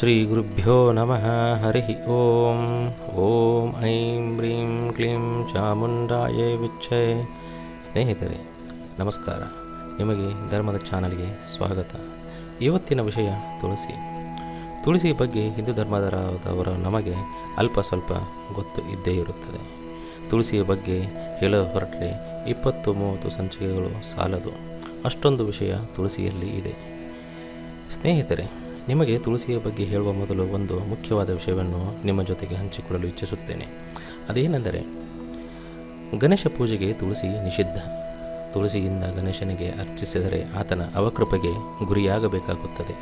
ಶ್ರೀ ಗುರುಭ್ಯೋ ನಮಃ. ಹರಿ ಓಂ. ಓಂ ಐಂ ಹ್ರೀಂ ಕ್ಲೀಂ ಚಾಮುಂಡಾಯೇ ವಿಚ್ಚೆ. ಸ್ನೇಹಿತರೆ ನಮಸ್ಕಾರ. ನಿಮಗೆ ಧರ್ಮದ ಚಾನಲ್ಗೆ ಸ್ವಾಗತ. ಇವತ್ತಿನ ವಿಷಯ ತುಳಸಿ. ತುಳಸಿ ಬಗ್ಗೆ ಹಿಂದೂ ಧರ್ಮದವರ ನಮಗೆ ಅಲ್ಪ ಸ್ವಲ್ಪ ಗೊತ್ತು ಇದ್ದೇ ಇರುತ್ತದೆ. ತುಳಸಿಯ ಬಗ್ಗೆ ಹೇಳ ಹೊರಟ್ರೆ 20-30 ಸಂಚಿಕೆಗಳು ಸಾಲದು, ಅಷ್ಟೊಂದು ವಿಷಯ ತುಳಸಿಯಲ್ಲಿ ಇದೆ. ಸ್ನೇಹಿತರೆ, ನಿಮಗೆ ತುಳಸಿಯ ಬಗ್ಗೆ ಹೇಳುವ ಮೊದಲು ಒಂದು ಮುಖ್ಯವಾದ ವಿಷಯವನ್ನು ನಿಮ್ಮ ಜೊತೆಗೆ ಹಂಚಿಕೊಳ್ಳಲು ಇಚ್ಛಿಸುತ್ತೇನೆ. ಅದೇನೆಂದರೆ, ಗಣೇಶ ಪೂಜೆಗೆ ತುಳಸಿ ನಿಷಿದ್ಧ. ತುಳಸಿಯಿಂದ ಗಣೇಶನಿಗೆ ಅರ್ಚಿಸಿದರೆ ಆತನ ಅವಕೃಪೆಗೆ ಗುರಿಯಾಗಬೇಕಾಗುತ್ತದೆ.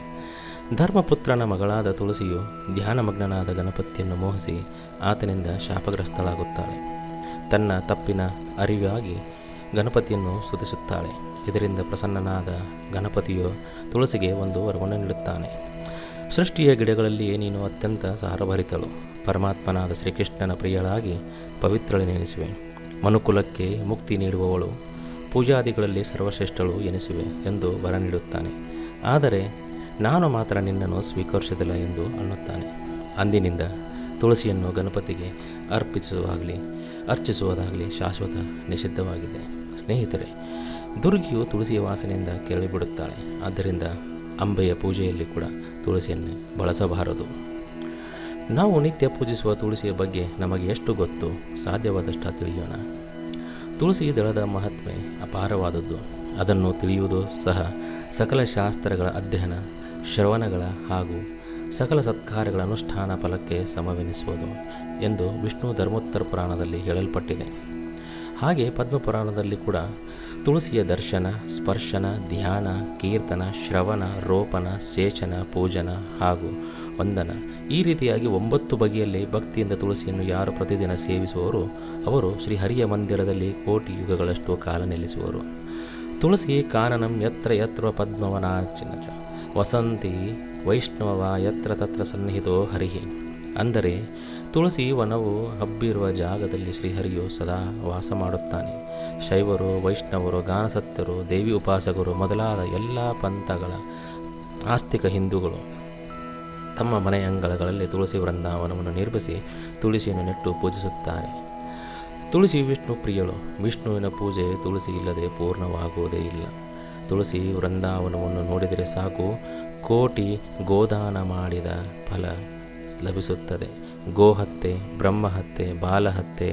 ಧರ್ಮಪುತ್ರನ ಮಗಳಾದ ತುಳಸಿಯು ಧ್ಯಾನಮಗ್ನನಾದ ಗಣಪತಿಯನ್ನು ಮೋಹಿಸಿ ಆತನಿಂದ ಶಾಪಗ್ರಸ್ತಳಾಗುತ್ತಾಳೆ. ತನ್ನ ತಪ್ಪಿನ ಅರಿವಾಗಿ ಗಣಪತಿಯನ್ನು ಸ್ತುತಿಸುತ್ತಾಳೆ. ಇದರಿಂದ ಪ್ರಸನ್ನನಾದ ಗಣಪತಿಯು ತುಳಸಿಗೆ ಒಂದು ವರವನ್ನು ನೀಡುತ್ತಾನೆ. ಸೃಷ್ಟಿಯ ಗಿಡಗಳಲ್ಲಿಯೇ ನೀನು ಅತ್ಯಂತ ಸಾರಭರಿತಳು, ಪರಮಾತ್ಮನಾದ ಶ್ರೀಕೃಷ್ಣನ ಪ್ರಿಯಳಾಗಿ ಪವಿತ್ರಳೆನಿಸುವೆ, ಮನುಕುಲಕ್ಕೆ ಮುಕ್ತಿ ನೀಡುವವಳು, ಪೂಜಾದಿಗಳಲ್ಲಿ ಸರ್ವಶ್ರೇಷ್ಠಳು ಎನಿಸುವೆ ಎಂದು ವರ ನೀಡುತ್ತಾನೆ. ಆದರೆ ನಾನು ಮಾತ್ರ ನಿನ್ನನ್ನು ಸ್ವೀಕರಿಸುವುದಿಲ್ಲ ಎಂದು ಅನ್ನುತ್ತಾನೆ. ಅಂದಿನಿಂದ ತುಳಸಿಯನ್ನು ಗಣಪತಿಗೆ ಅರ್ಚಿಸುವುದಾಗಲಿ ಶಾಶ್ವತ ನಿಷಿದ್ಧವಾಗಿದೆ. ಸ್ನೇಹಿತರೆ, ದುರ್ಗಿಯು ತುಳಸಿಯ ವಾಸನೆಯಿಂದ ಕೆರಳಿಬಿಡುತ್ತಾಳೆ. ಆದ್ದರಿಂದ ಅಂಬೆಯ ಪೂಜೆಯಲ್ಲಿ ಕೂಡ ತುಳಸಿಯನ್ನು ಬಳಸಬಾರದು. ನಾವು ನಿತ್ಯ ಪೂಜಿಸುವ ತುಳಸಿಯ ಬಗ್ಗೆ ನಮಗೆ ಎಷ್ಟು ಗೊತ್ತು ಸಾಧ್ಯವಾದಷ್ಟು ತಿಳಿಯೋಣ. ತುಳಸಿ ದಳದ ಮಹತ್ವ ಅಪಾರವಾದದ್ದು. ಅದನ್ನು ತಿಳಿಯುವುದು ಸಹ ಸಕಲ ಶಾಸ್ತ್ರಗಳ ಅಧ್ಯಯನ, ಶ್ರವಣಗಳ ಹಾಗೂ ಸಕಲ ಸತ್ಕಾರ್ಯಗಳ ಅನುಷ್ಠಾನ ಫಲಕ್ಕೆ ಸಮವೆನಿಸುವುದು ಎಂದು ವಿಷ್ಣು ಧರ್ಮೋತ್ತರ ಪುರಾಣದಲ್ಲಿ ಹೇಳಲ್ಪಟ್ಟಿದೆ. ಹಾಗೆ ಪದ್ಮಪುರಾಣದಲ್ಲಿ ಕೂಡ ತುಳಸಿಯ ದರ್ಶನ, ಸ್ಪರ್ಶನ, ಧ್ಯಾನ, ಕೀರ್ತನ, ಶ್ರವಣ, ರೋಪಣ, ಸೇಚನ, ಪೂಜನ ಹಾಗೂ ವಂದನ ಈ ರೀತಿಯಾಗಿ 9 ಬಗೆಯಲ್ಲಿ ಭಕ್ತಿಯಿಂದ ತುಳಸಿಯನ್ನು ಯಾರು ಪ್ರತಿದಿನ ಸೇವಿಸುವವರು ಅವರು ಶ್ರೀಹರಿಯ ಮಂದಿರದಲ್ಲಿ ಕೋಟಿ ಯುಗಗಳಷ್ಟು ಕಾಲ ನೆಲೆಸುವರು. ತುಳಸಿ ಕಾನನಂ ಯತ್ರ ಯತ್ರ ಪದ್ಮವನಾರ್ಚನ ವಸಂತಿ ವೈಷ್ಣವ ಯತ್ರ ತತ್ರ ಸನ್ನಿಹಿತೋ ಹರಿಹಿ. ಅಂದರೆ ತುಳಸಿ ವನವು ಹಬ್ಬಿರುವ ಜಾಗದಲ್ಲಿ ಶ್ರೀಹರಿಯು ಸದಾ ವಾಸ ಮಾಡುತ್ತಾನೆ. ಶೈವರು, ವೈಷ್ಣವರು, ಗಾನಸತ್ಯರು, ದೇವಿ ಉಪಾಸಕರು ಮೊದಲಾದ ಎಲ್ಲ ಪಂಥಗಳ ಆಸ್ತಿಕ ಹಿಂದೂಗಳು ತಮ್ಮ ಮನೆಯ ಅಂಗಳಗಳಲ್ಲಿ ತುಳಸಿ ವೃಂದಾವನವನ್ನು ನಿರ್ಮಿಸಿ ತುಳಸಿಯನ್ನು ನೆಟ್ಟು ಪೂಜಿಸುತ್ತಾರೆ. ತುಳಸಿ ವಿಷ್ಣು ಪ್ರಿಯಳು. ವಿಷ್ಣುವಿನ ಪೂಜೆ ತುಳಸಿ ಇಲ್ಲದೆ ಪೂರ್ಣವಾಗುವುದೇ ಇಲ್ಲ. ತುಳಸಿ ವೃಂದಾವನವನ್ನು ನೋಡಿದರೆ ಸಾಕು, ಕೋಟಿ ಗೋದಾನ ಮಾಡಿದ ಫಲ ಲಭಿಸುತ್ತದೆ. ಗೋಹತ್ಯೆ, ಬ್ರಹ್ಮಹತ್ಯೆ, ಬಾಲಹತ್ಯೆ,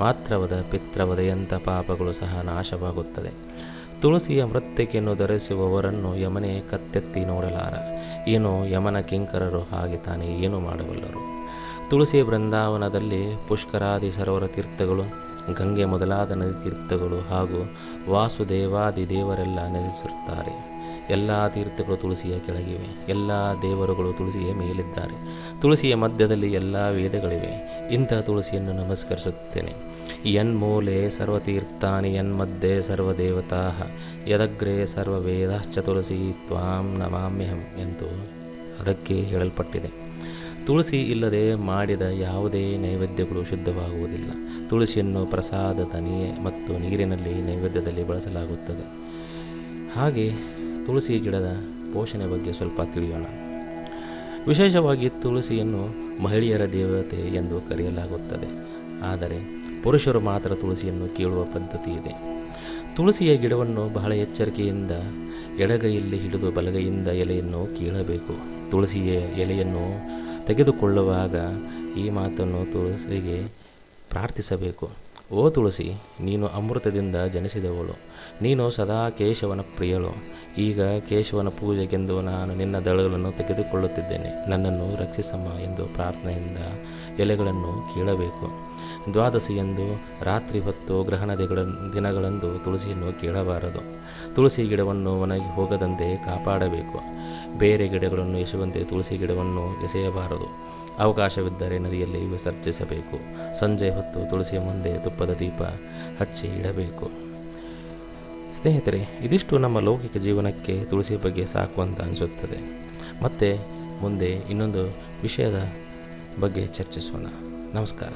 ಮಾತ್ರವದ, ಪಿತ್ರವದೆಯಂಥ ಪಾಪಗಳು ಸಹ ನಾಶವಾಗುತ್ತದೆ. ತುಳಸಿಯ ಮೃತ್ತಿಕೆಯನ್ನು ಧರಿಸುವವರನ್ನು ಯಮನೇ ಕತ್ತೆತ್ತಿ ನೋಡಲಾರ. ಏನು ಯಮನ ಕಿಂಕರರು ಹಾಗೆ ತಾನೇ ಏನು ಮಾಡಬಲ್ಲರು. ತುಳಸಿ ಬೃಂದಾವನದಲ್ಲಿ ಪುಷ್ಕರಾದಿ ಸರೋವರ ತೀರ್ಥಗಳು, ಗಂಗೆ ಮೊದಲಾದ ನದಿ ತೀರ್ಥಗಳು ಹಾಗೂ ವಾಸುದೇವಾದಿ ದೇವರೆಲ್ಲ ನೆಲೆಸಿರುತ್ತಾರೆ. ಎಲ್ಲ ತೀರ್ಥಗಳು ತುಳಸಿಯ ಕೆಳಗಿವೆ. ಎಲ್ಲ ದೇವರುಗಳು ತುಳಸಿಯ ಮೇಲಿದ್ದಾರೆ. ತುಳಸಿಯ ಮಧ್ಯದಲ್ಲಿ ಎಲ್ಲ ವೇದಗಳಿವೆ. ಇಂಥ ತುಳಸಿಯನ್ನು ನಮಸ್ಕರಿಸುತ್ತೇನೆ. ಯನ್ಮೂಲೆ ಸರ್ವತೀರ್ಥಾನಿ ಯನ್ಮಧ್ಯೆ ಸರ್ವದೇವತಾ ಯದಗ್ರೆ ಸರ್ವವೇದಾಶ್ಚ ತುಳಸಿ ತ್ವಾಂ ನಮಾಮ್ಯಹಂ ಎಂದು ಅದಕ್ಕೆ ಹೇಳಲ್ಪಟ್ಟಿದೆ. ತುಳಸಿ ಇಲ್ಲದೆ ಮಾಡಿದ ಯಾವುದೇ ನೈವೇದ್ಯಗಳು ಶುದ್ಧವಾಗುವುದಿಲ್ಲ. ತುಳಸಿಯನ್ನು ಪ್ರಸಾದದ ಮತ್ತು ನೀರಿನಲ್ಲಿ ನೈವೇದ್ಯದಲ್ಲಿ ಬಳಸಲಾಗುತ್ತದೆ. ಹಾಗೆ ತುಳಸಿ ಗಿಡದ ಪೋಷಣೆ ಬಗ್ಗೆ ಸ್ವಲ್ಪ ತಿಳಿಯೋಣ. ವಿಶೇಷವಾಗಿ ತುಳಸಿಯನ್ನು ಮಹಿಳೆಯರ ದೇವತೆ ಎಂದು ಕರೆಯಲಾಗುತ್ತದೆ. ಆದರೆ ಪುರುಷರು ಮಾತ್ರ ತುಳಸಿಯನ್ನು ಕೀಳುವ ಪದ್ಧತಿ ಇದೆ. ತುಳಸಿಯ ಗಿಡವನ್ನು ಬಹಳ ಎಚ್ಚರಿಕೆಯಿಂದ ಎಡಗೈಯಲ್ಲಿ ಹಿಡಿದು ಬಲಗೈಯಿಂದ ಎಲೆಯನ್ನು ಕೀಳಬೇಕು. ತುಳಸಿಯ ಎಲೆಯನ್ನು ತೆಗೆದುಕೊಳ್ಳುವಾಗ ಈ ಮಾತನ್ನು ತುಳಸಿಗೆ ಪ್ರಾರ್ಥಿಸಬೇಕು. ಓ ತುಳಸಿ, ನೀನು ಅಮೃತದಿಂದ ಜನಿಸಿದವಳು. ನೀನು ಸದಾ ಕೇಶವನ ಪ್ರಿಯಳು. ಈಗ ಕೇಶವನ ಪೂಜೆಗೆಂದು ನಾನು ನಿನ್ನ ದಳಗಳನ್ನು ತೆಗೆದುಕೊಳ್ಳುತ್ತಿದ್ದೇನೆ. ನನ್ನನ್ನು ರಕ್ಷಿಸಮ್ಮ ಎಂದು ಪ್ರಾರ್ಥನೆಯಿಂದ ಎಲೆಗಳನ್ನು ಕೀಳಬೇಕು. ದ್ವಾದಶಿಯಂದು ರಾತ್ರಿ ಹೊತ್ತು ಗ್ರಹಣ ದಿನಗಳಂದು ತುಳಸಿಯನ್ನು ಕೀಳಬಾರದು. ತುಳಸಿ ಗಿಡವನ್ನು ಒಣಗಿ ಹೋಗದಂತೆ ಕಾಪಾಡಬೇಕು. ಬೇರೆ ಗಿಡಗಳನ್ನು ಎಸೆಯುವಂತೆ ತುಳಸಿ ಗಿಡವನ್ನು ಎಸೆಯಬಾರದು. ಅವಕಾಶವಿದ್ದರೆ ನದಿಯಲ್ಲಿ ವಿಸರ್ಜಿಸಬೇಕು. ಸಂಜೆ ಹೊತ್ತು ತುಳಸಿಯ ಮುಂದೆ ತುಪ್ಪದ ದೀಪ ಹಚ್ಚಿ ಇಡಬೇಕು. ಸ್ನೇಹಿತರೆ, ಇದಿಷ್ಟು ನಮ್ಮ ಲೌಕಿಕ ಜೀವನಕ್ಕೆ ತುಳಸಿಯ ಬಗ್ಗೆ ಸಾಕು ಅಂತ ಅನಿಸುತ್ತದೆ. ಮತ್ತೆ ಮುಂದೆ ಇನ್ನೊಂದು ವಿಷಯದ ಬಗ್ಗೆ ಚರ್ಚಿಸೋಣ. ನಮಸ್ಕಾರ.